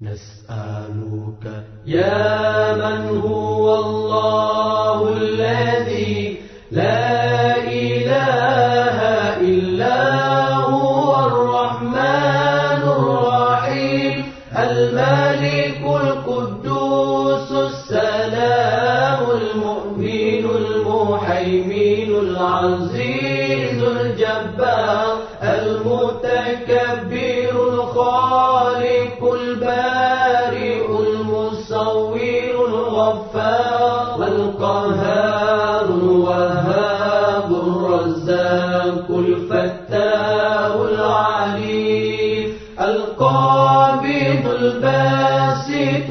نسألك يا من هو الله الذي لا إله إلا هو الرحمن الرحيم الملك القدوس السلام المؤمن المهيمن العزيز الجبار المتكبر الخالق البارئ المصور الغفار القهار الوهاب الرزاق الفتاح العليم القابض الباسط